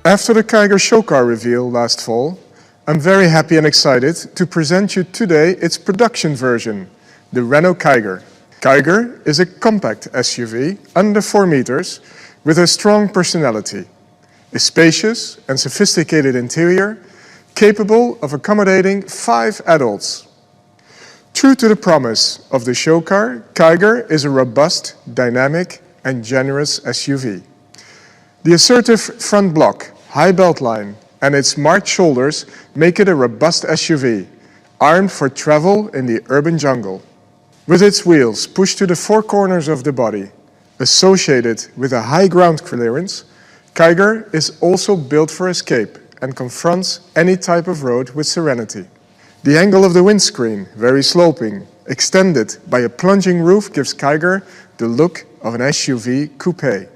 After the Kiger show car reveal last fall, I'm very happy and excited to present you today its production version, the Renault Kiger. Kiger is a compact SUV under 4 meters with a strong personality, a spacious and sophisticated interior capable of accommodating 5 adults. True to the promise of the show car, Kiger is a robust, dynamic and generous SUV. The assertive front block, high beltline and its marked shoulders make it a robust SUV, armed for travel in the urban jungle. With its wheels pushed to the 4 corners of the body, associated with a high ground clearance, Kiger is also built for escape and confronts any type of road with serenity. The angle of the windscreen, very sloping, extended by a plunging roof, gives Kiger the look of an SUV coupe,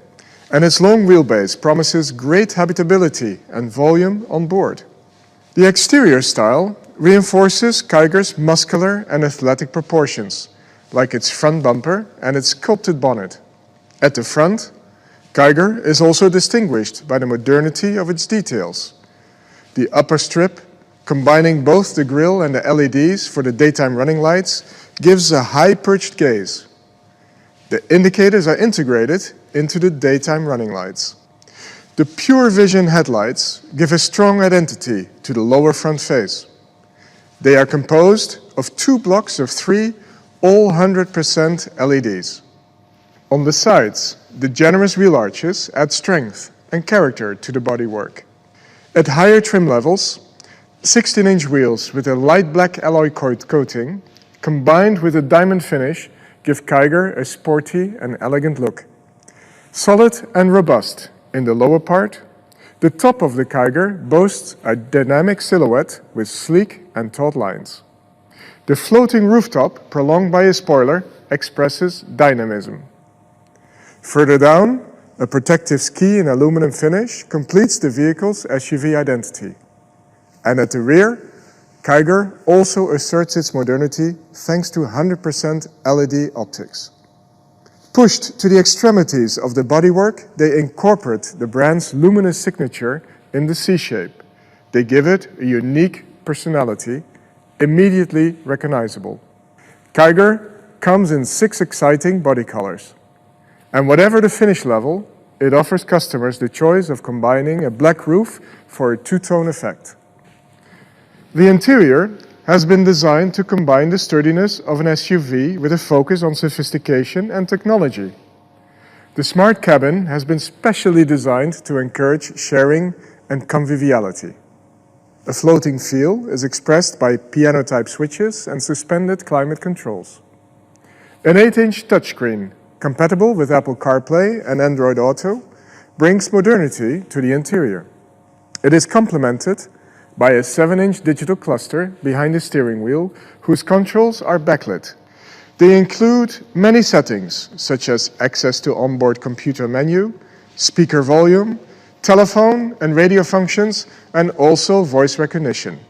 and its long wheelbase promises great habitability and volume on board. The exterior style reinforces Kiger's muscular and athletic proportions, like its front bumper and its sculpted bonnet. At the front, Kiger is also distinguished by the modernity of its details. The upper strip, combining both the grille and the LEDs for the daytime running lights, gives a high-perched gaze. The indicators are integrated into the daytime running lights. The Pure Vision headlights give a strong identity to the lower front face. They are composed of 2 blocks of 3 all 100% LEDs. On the sides, the generous wheel arches add strength and character to the bodywork. At higher trim levels, 16-inch wheels with a light black alloy coating, combined with a diamond finish, give Kiger a sporty and elegant look. Solid and robust in the lower part, the top of the Kiger boasts a dynamic silhouette with sleek and taut lines. The floating rooftop, prolonged by a spoiler, expresses dynamism. Further down, a protective ski in aluminum finish completes the vehicle's SUV identity. And at the rear, Kiger also asserts its modernity thanks to 100% LED optics. Pushed to the extremities of the bodywork, they incorporate the brand's luminous signature in the C-shape. They give it a unique personality, immediately recognizable. Kiger comes in 6 exciting body colors. And whatever the finish level, it offers customers the choice of combining a black roof for a 2-tone effect. The interior has been designed to combine the sturdiness of an SUV with a focus on sophistication and technology. The smart cabin has been specially designed to encourage sharing and conviviality. A floating feel is expressed by piano-type switches and suspended climate controls. An 8-inch touchscreen, compatible with Apple CarPlay and Android Auto, brings modernity to the interior. It is complemented by a 7-inch digital cluster behind the steering wheel, whose controls are backlit. They include many settings, such as access to onboard computer menu, speaker volume, telephone and radio functions, and also voice recognition.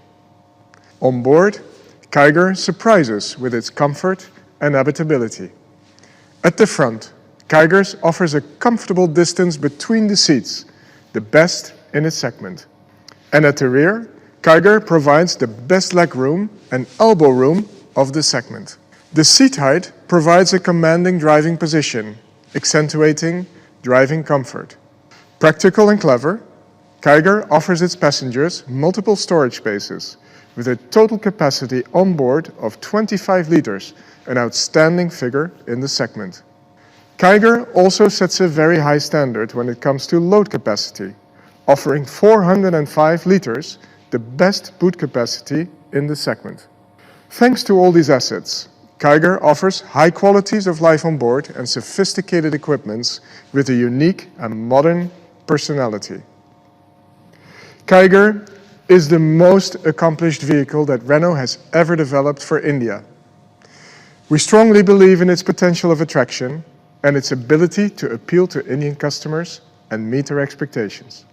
On board, Kiger surprises with its comfort and habitability. At the front, Kiger offers a comfortable distance between the seats, the best in its segment. And at the rear, Kiger provides the best leg room and elbow room of the segment. The seat height provides a commanding driving position, accentuating driving comfort. Practical and clever, Kiger offers its passengers multiple storage spaces with a total capacity on board of 25 liters, an outstanding figure in the segment. Kiger also sets a very high standard when it comes to load capacity, offering 405 liters, the best boot capacity in the segment. Thanks to all these assets, Kiger offers high qualities of life on board and sophisticated equipments with a unique and modern personality. Kiger is the most accomplished vehicle that Renault has ever developed for India. We strongly believe in its potential of attraction and its ability to appeal to Indian customers and meet their expectations.